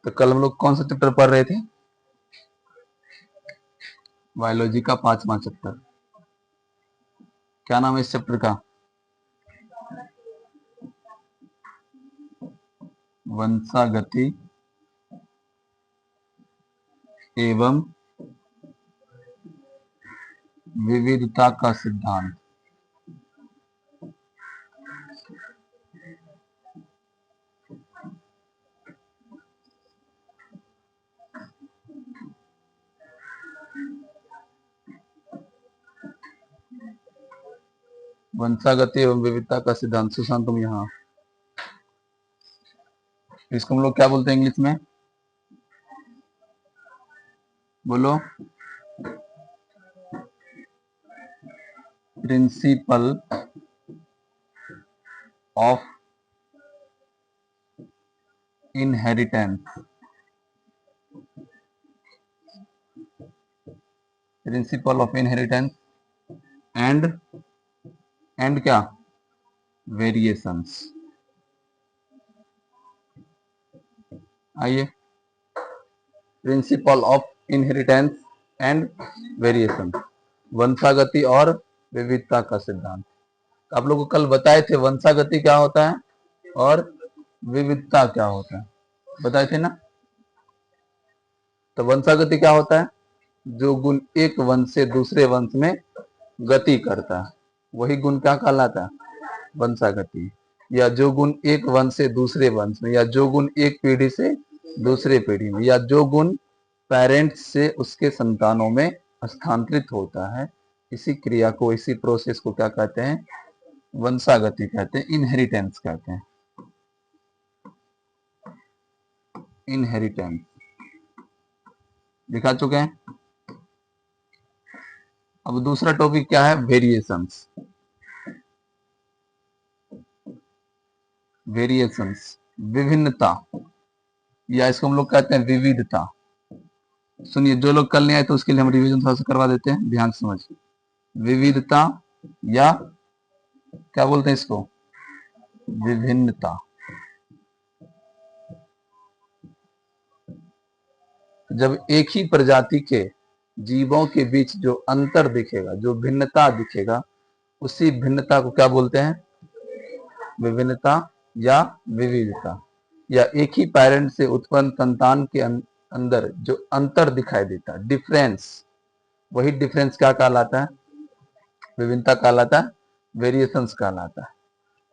तो कल हम लोग कौन सा चैप्टर पढ़ रहे थे? बायोलॉजी का 5वां चैप्टर। क्या नाम है इस चैप्टर का? वंशागति एवं विविधता का सिद्धांत। वंशागति एवं विविधता का सिद्धांत। सुशांत तुम यहाँ, इसको हम लोग क्या बोलते हैं इंग्लिश में? बोलो। Principle of inheritance. Principle of inheritance and क्या? वेरिएशंस। आइए, principle of inheritance and variation, वंशागति और विविधता का सिद्धांत। आप लोगों को कल बताए थे वंशागति क्या होता है और विविधता क्या होता है, बताए थे ना? तो वंशागति क्या होता है? जो गुण एक वंश से दूसरे वंश में गति करता है वही गुण क्या कहलाता है? वंशागति। या जो गुण एक वंश से दूसरे वंश में, या जो गुण एक पीढ़ी से दूसरे पीढ़ी में, या जो गुण पेरेंट्स से उसके संतानों में स्थानांतरित होता है, इसी क्रिया को, इसी प्रोसेस को क्या कहते हैं? वंशागति कहते हैं, इनहेरिटेंस कहते हैं। इनहेरिटेंस दिखा चुके हैं। अब दूसरा टॉपिक क्या है? वेरिएशंस। वेरिएशंस, विभिन्नता, या इसको हम लोग कहते हैं विविधता। सुनिए, जो लोग कल नहीं आए तो उसके लिए हम रिवीजन थोड़ा सा करवा देते हैं, ध्यान से समझिए। विविधता या क्या बोलते हैं इसको? विभिन्नता। जब एक ही प्रजाति के जीवों के बीच जो अंतर दिखेगा, जो भिन्नता दिखेगा, उसी भिन्नता को क्या बोलते हैं? विभिन्नता या विविधता। या एक ही पेरेंट से उत्पन्न संतान के अंदर जो अंतर दिखाई देता है, डिफरेंस, वही डिफरेंस क्या कहलाता है? विभिन्नता कहलाता है, वेरिएशंस कहलाता है।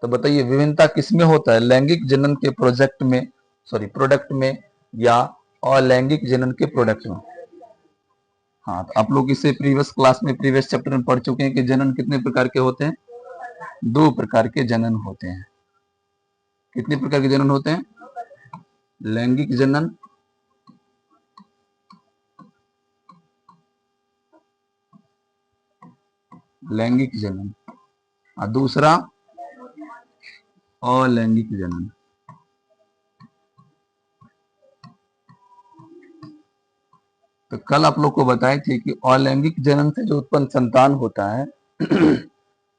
तो बताइए, विभिन्नता किसमें होता है? लैंगिक जनन के प्रोडक्ट में, या अलैंगिक जनन के प्रोडक्ट में? हाँ, तो आप लोग इसे प्रीवियस क्लास में, प्रीवियस चैप्टर में पढ़ चुके हैं कि जनन कितने प्रकार के होते हैं? 2 प्रकार के जनन होते हैं। कितने प्रकार के जनन होते हैं? लैंगिक जनन और दूसरा अलैंगिक जनन। तो कल आप लोग को बताए थे कि अलैंगिक जनन से जो उत्पन्न संतान होता है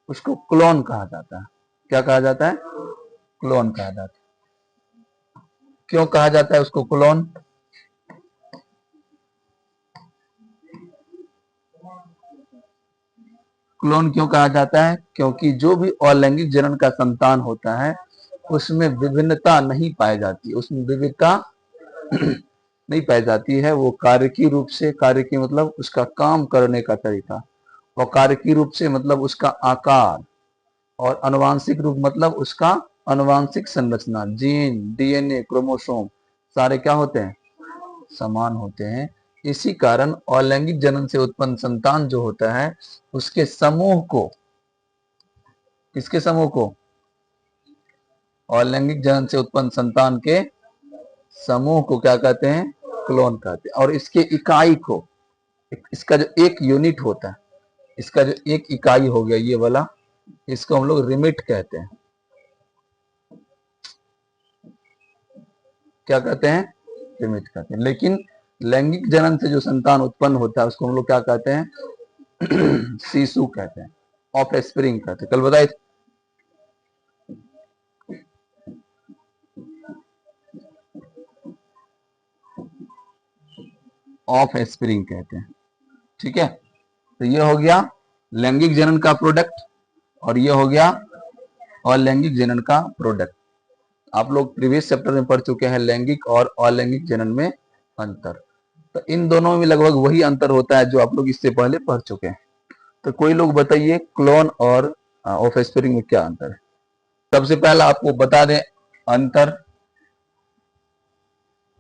उसको क्लोन कहा जाता है। क्या कहा जाता है? क्लोन कहा जाता है। क्यों कहा जाता है उसको क्लोन? क्लोन क्यों कहा जाता है? क्योंकि जो भी अलैंगिक जनन का संतान होता है उसमें विभिन्नता नहीं पाई जाती, उसमें विविधता नहीं पाई जाती है। वो कार्यकी रूप से, कार्यकी मतलब उसका काम करने का तरीका, और कार्यकी रूप से मतलब उसका आकार, और अनुवांशिक रूप मतलब उसका अनुवांशिक संरचना, जीन, डीएनए, क्रोमोसोम सारे क्या होते हैं? समान होते हैं। इसी कारण अलैंगिक जनन से उत्पन्न संतान जो होता है उसके समूह को, किसके समूह को? अलैंगिक जनन से उत्पन्न संतान के समूह को क्या कहते हैं? क्लोन कहते हैं। और इसके इकाई को, इसका जो एक यूनिट होता है, इसका जो एक इकाई हो गया ये वाला, इसको हम लोग रिमिट कहते हैं। क्या कहते हैं? रिमिट कहते हैं। लेकिन लैंगिक जनन से जो संतान उत्पन्न होता है उसको हम लोग क्या कहते हैं? शिशु कहते हैं, ऑफ स्प्रिंग कहते हैं। कल बताए थे। ऑफ स्प्रिंग कहते हैं। ठीक है, तो ये हो गया लैंगिक जनन का प्रोडक्ट और ये हो गया अलैंगिक जनन का प्रोडक्ट। आप लोग प्रीवियस चैप्टर में पढ़ चुके हैं लैंगिक और अलैंगिक जनन में अंतर। तो इन दोनों में लगभग वही अंतर होता है जो आप लोग इससे पहले पढ़ चुके हैं। तो कोई लोग बताइए क्लोन और ऑफ स्प्रिंग में क्या अंतर है। सबसे पहला आपको बता दें अंतर,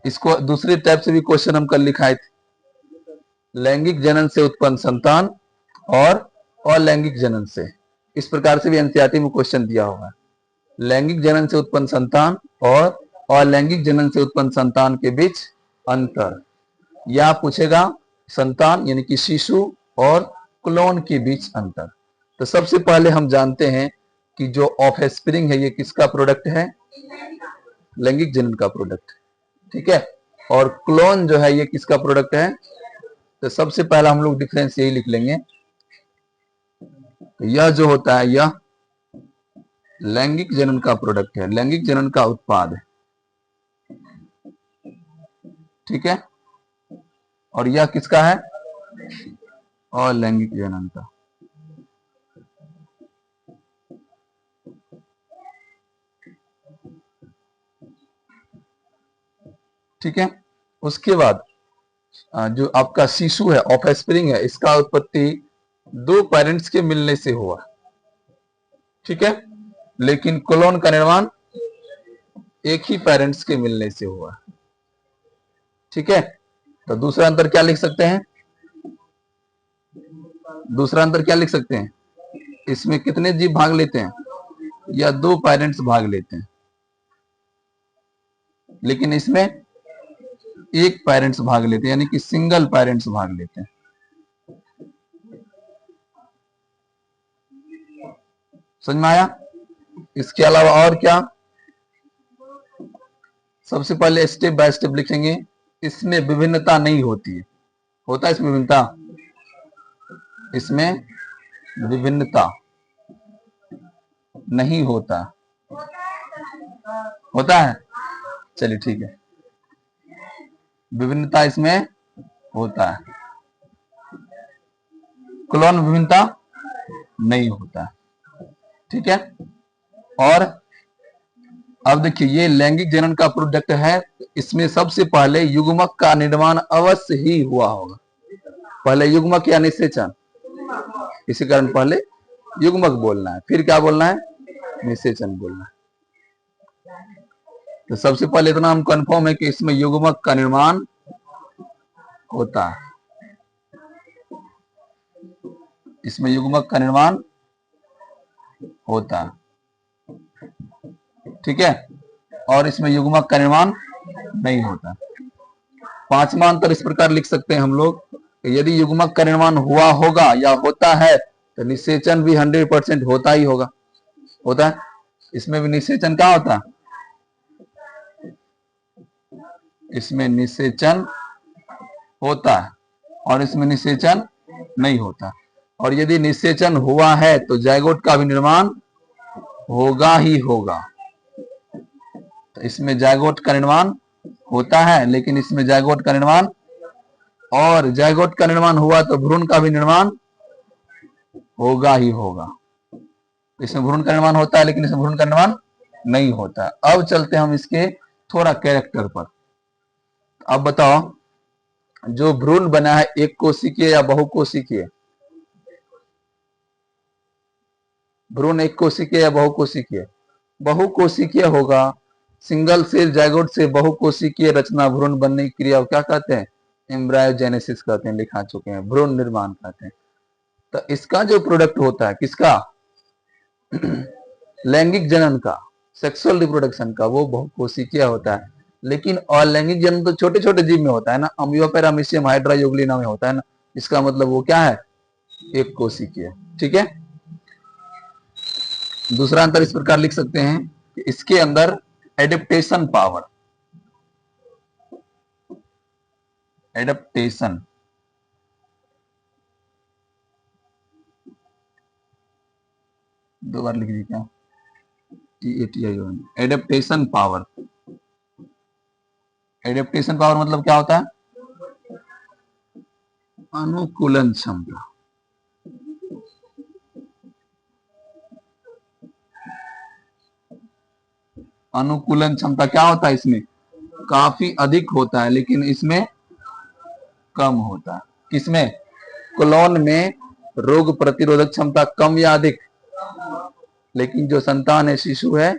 इसको दूसरे टाइप से भी क्वेश्चन हम कल लिखाए थे, लैंगिक जनन से उत्पन्न संतान और अलैंगिक जनन से। इस प्रकार से भी एनसीईआरटी में क्वेश्चन दिया हुआ है, लैंगिक जनन से उत्पन्न संतान और अलैंगिक जनन से उत्पन्न संतान के बीच अंतर, या पूछेगा संतान यानी कि शिशु और क्लोन के बीच अंतर। तो सबसे पहले हम जानते हैं कि जो ऑफ स्प्रिंग है ये किसका प्रोडक्ट है, लैंगिक जनन का प्रोडक्ट। ठीक है, और क्लोन जो है ये किसका प्रोडक्ट है। तो सबसे पहला हम लोग डिफरेंस यही लिख लेंगे, तो यह जो होता है यह लैंगिक जनन का प्रोडक्ट है, लैंगिक जनन का उत्पाद है। ठीक है, और यह किसका है, अलैंगिक जनन का। ठीक है, उसके बाद जो आपका शिशु है ऑफ स्प्रिंग है, इसका उत्पत्ति दो पेरेंट्स के मिलने से हुआ। ठीक है, लेकिन क्लोन का निर्माण एक ही पेरेंट्स के मिलने से हुआ। ठीक है, तो दूसरा अंतर क्या लिख सकते हैं, दूसरा अंतर क्या लिख सकते हैं, इसमें कितने जीव भाग लेते हैं, या दो पेरेंट्स भाग लेते हैं, लेकिन इसमें एक पेरेंट्स भाग लेते हैं, यानी कि सिंगल पेरेंट्स भाग लेते हैं। समझ में आया। इसके अलावा और क्या, सबसे पहले स्टेप बाय स्टेप लिखेंगे, इसमें विभिन्नता नहीं होती है, होता है इसमें विभिन्नता, इसमें विभिन्नता नहीं होता, होता है, चलिए ठीक है, विभिन्नता इसमें होता है, क्लोन विभिन्नता नहीं होता है। ठीक है, और अब देखिए ये लैंगिक जनन का प्रोडक्ट है, इसमें सबसे पहले युग्मक का निर्माण अवश्य ही हुआ होगा, पहले युग्मक या निषेचन, इसी कारण पहले युग्मक बोलना है, फिर क्या बोलना है, निषेचन बोलना है। तो सबसे पहले इतना हम कंफर्म है कि इसमें युग्मक का निर्माण होता है, इसमें युग्मक का निर्माण होता है। ठीक है, और इसमें युग्मक का निर्माण नहीं होता। पांचवा अंतर इस प्रकार लिख सकते हैं हम लोग, यदि युग्मक का निर्माण हुआ होगा या होता है तो निषेचन भी 100% होता ही होगा, होता है, इसमें भी निषेचन क्या होता है, इसमें निषेचन होता है और इसमें निषेचन नहीं होता। और यदि निषेचन हुआ है तो जायगोट का भी निर्माण होगा ही होगा। तो इसमें जायगोट का निर्माण होता है, लेकिन इसमें जायगोट का निर्माण, और जायगोट का निर्माण हुआ तो भ्रूण का भी निर्माण होगा ही होगा। इसमें भ्रूण का निर्माण होता है, लेकिन इसमें भ्रूण का निर्माण नहीं होता। अब चलते हैं हम इसके थोड़ा कैरेक्टर पर। अब बताओ, जो भ्रूण बना है एक कोशिकीय या बहुकोशिकीय, भ्रूण एक कोशिकीय या बहुकोशिकीय, बहुकोशिकीय होगा। सिंगल सेल जायगोट से बहुकोशिकीय रचना भ्रूण बनने की क्रिया क्या कहते हैं, एम्ब्रायोजेनेसिस कहते हैं, लिखा चुके हैं, भ्रूण निर्माण कहते हैं। तो इसका जो प्रोडक्ट होता है किसका, लैंगिक जनन का, सेक्सुअल रिप्रोडक्शन का, वो बहुकोशिकीय होता है। लेकिन अलैंगिक जनन तो छोटे छोटे जीव में होता है ना, अम्बिया पैरामीशियम हाइड्रा यूग्लिना में होता है ना, इसका मतलब वो क्या है, एक कोशिकीय। ठीक है, दूसरा अंतर इस प्रकार लिख सकते हैं कि इसके अंदर एडेप्टेशन पावर, एडेप्टेशन, दो बार लिख दीजिए क्या, एडेप्टेशन पावर, एडेप्टेशन पावर मतलब क्या होता है, अनुकूलन क्षमता। अनुकूलन क्षमता क्या होता है? इसमें काफी अधिक होता है लेकिन इसमें कम होता है। किसमें? क्लोन में रोग प्रतिरोधक क्षमता कम या अधिक, लेकिन जो संतान है, शिशु है,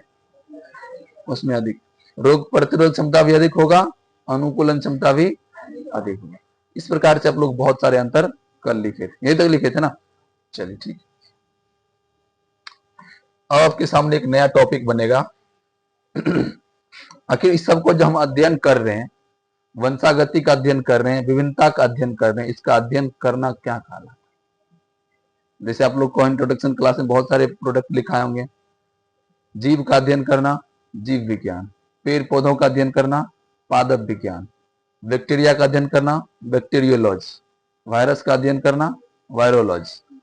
उसमें अधिक। रोग प्रतिरोधक क्षमता भी अधिक होगा, अनुकूलन क्षमता भी अधिक होगा। इस प्रकार से आप लोग बहुत सारे अंतर कर लिखे थे, यही तक लिखे थे ना। चलिए ठीक। अब आपके सामने एक नया टॉपिक बनेगा। आखिर इस सबको जो हम अध्ययन कर रहे हैं, वंशागति का अध्ययन कर रहे हैं, विभिन्नता का अध्ययन कर रहे हैं, इसका अध्ययन करना क्या कहलाता है? जैसे आप लोग को इंट्रोडक्शन क्लास में बहुत सारे प्रोडक्ट लिखाए होंगे। जीव का अध्ययन करना, जीव विज्ञान। पेड़ पौधों का अध्ययन करना, पादप विज्ञान। बैक्टीरिया का अध्ययन करना, बैक्टीरियोलॉजी। वायरस का अध्ययन करना, वायरोलॉजी।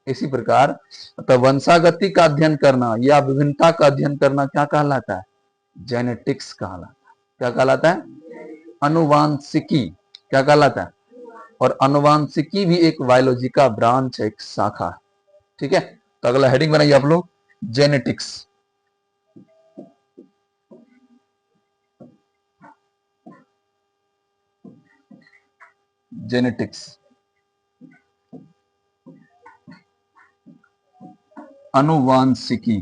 इसी प्रकार तो वंशागति का अध्ययन करना या विभिन्नता का अध्ययन करना क्या कहलाता है? जेनेटिक्स कहलाता है। क्या कहलाता है? अनुवांशिकी। क्या कहलाता है? और अनुवांशिकी भी एक बायोलॉजी का ब्रांच है, एक शाखा है। ठीक है, तो अगला हेडिंग बनाइए आप लोग, जेनेटिक्स। जेनेटिक्स, अनुवांशिकी।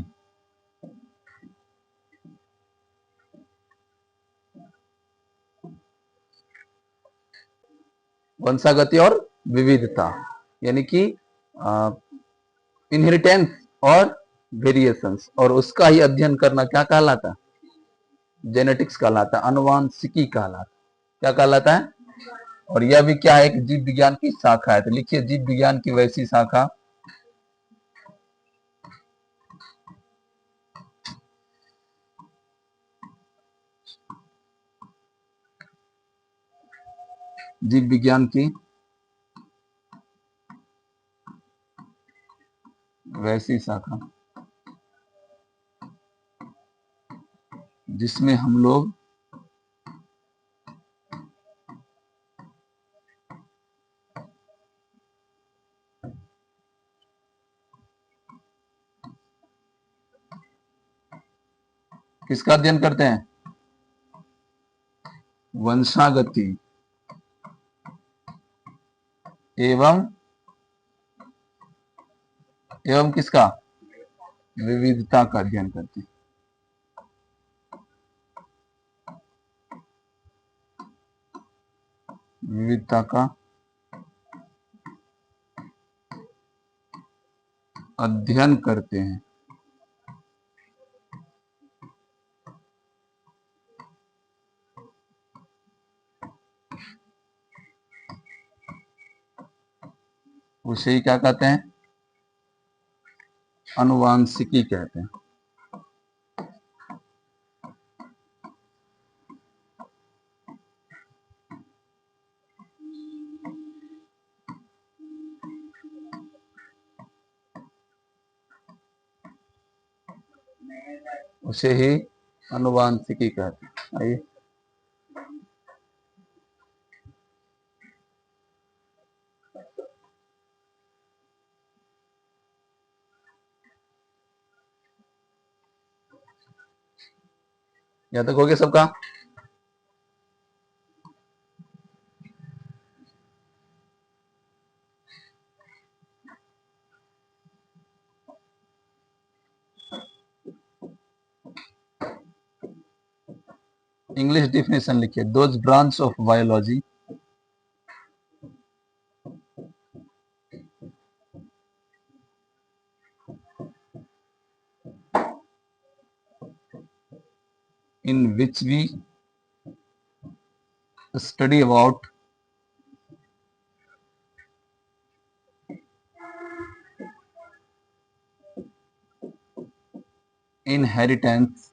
वंशागति और विविधता यानी कि इनहेरिटेंस और वेरिएशंस, और उसका ही अध्ययन करना क्या कहलाता है? जेनेटिक्स कहलाता है, अनुवांशिकी कहलाता है। क्या कहलाता है? और यह भी क्या है? एक जीव विज्ञान की शाखा है। तो लिखिए, जीव विज्ञान की वैसी शाखा जीव विज्ञान की वैसी शाखा जिसमें हम लोग किसका अध्ययन करते हैं? वंशागति एवं किसका? विविधता का अध्ययन करते हैं। विविधता का अध्ययन करते हैं। उसे ही क्या कहते हैं? अनुवांशिकी कहते हैं। उसे ही अनुवांशिकी कहते हैं। आइए, यहां तक हो गया सबका? इंग्लिश डिफिनेशन लिखिए, those branch of biology in which we study about inheritance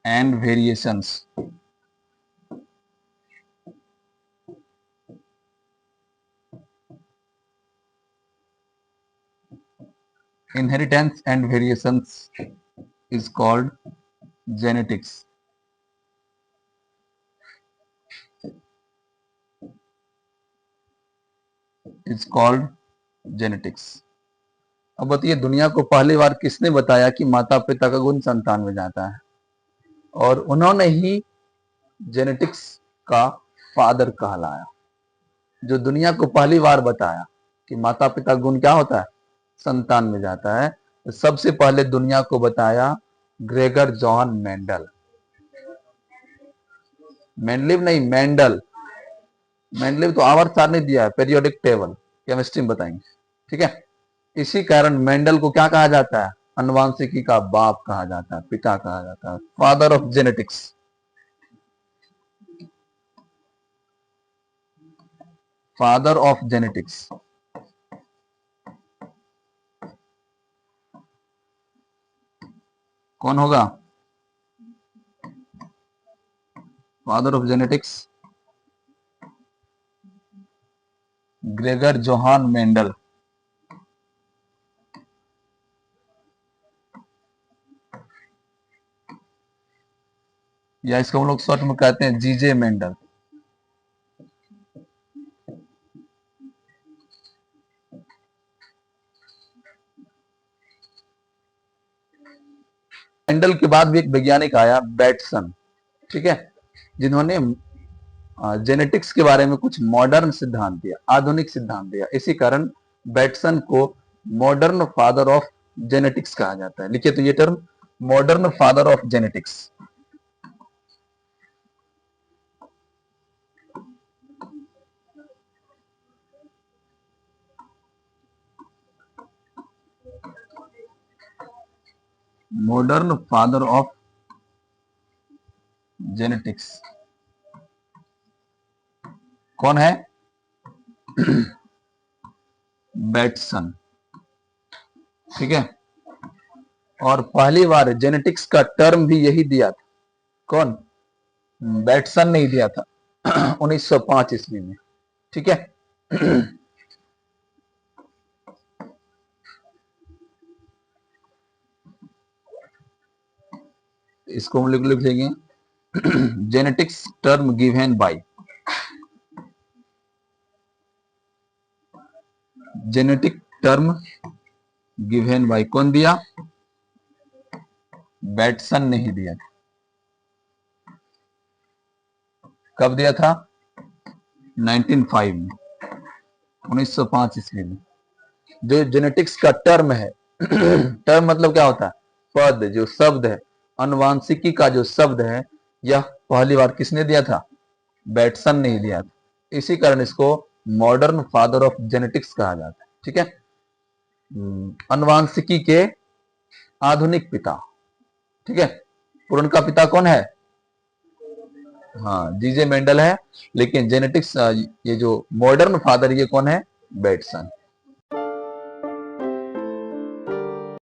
and variations. Inheritance and variations is called genetics. Is called genetics. अब बताइए, दुनिया को पहली बार किसने बताया कि माता पिता का गुण संतान में जाता है? और उन्होंने ही जेनेटिक्स का फादर कहलाया। जो दुनिया को पहली बार बताया कि माता पिता गुण क्या होता है, संतान में जाता है, तो सबसे पहले दुनिया को बताया ग्रेगर जॉन मेंडल। मेंडलिव नहीं, मेंडल। मेंडलिव तो आवर्त सारणी दिया है, पीरियोडिक टेबल, केमिस्ट्री में बताएंगे, ठीक है। इसी कारण मेंडल को क्या कहा जाता है, अनुवांशिकी का बाप कहा जाता है, पिता कहा जाता है, father of genetics. Father of genetics कौन होगा? Father of genetics Gregor Johan Mendel. या इसको हम लोग शॉर्ट में कहते हैं जीजे मेंडल। मेंडल के बाद भी एक वैज्ञानिक आया, बैटसन, ठीक है, जिन्होंने जेनेटिक्स के बारे में कुछ मॉडर्न सिद्धांत दिया, आधुनिक सिद्धांत दिया। इसी कारण बैटसन को मॉडर्न फादर ऑफ जेनेटिक्स कहा जाता है। लिखिए तो ये term, modern father of genetics. Modern father of genetics कौन है? बैटसन, ठीक है। और पहली बार जेनेटिक्स का टर्म भी यही दिया था, कौन? बैटसन ने ही दिया था 1905 ईस्वी में, ठीक है। इसको हम लिख लेंगे genetics term given by, genetic term given by कौन दिया? बैटसन ने ही दिया था। कब दिया था? 1905 में, 1905 ईस्वी में। जो जेनेटिक्स का टर्म है टर्म मतलब क्या होता है? पद, जो शब्द है, अनुवांशिकी का जो शब्द है, यह पहली बार किसने दिया था? बैटसन ने ही दिया था। इसी कारण इसको मॉडर्न फादर ऑफ जेनेटिक्स कहा जाता है, ठीक है। अनुवांशिकी के आधुनिक पिता, ठीक है। और उनका पिता कौन है? हाँ, जीजे मेंडल है। लेकिन जेनेटिक्स ये जो मॉडर्न फादर, ये कौन है? बैटसन।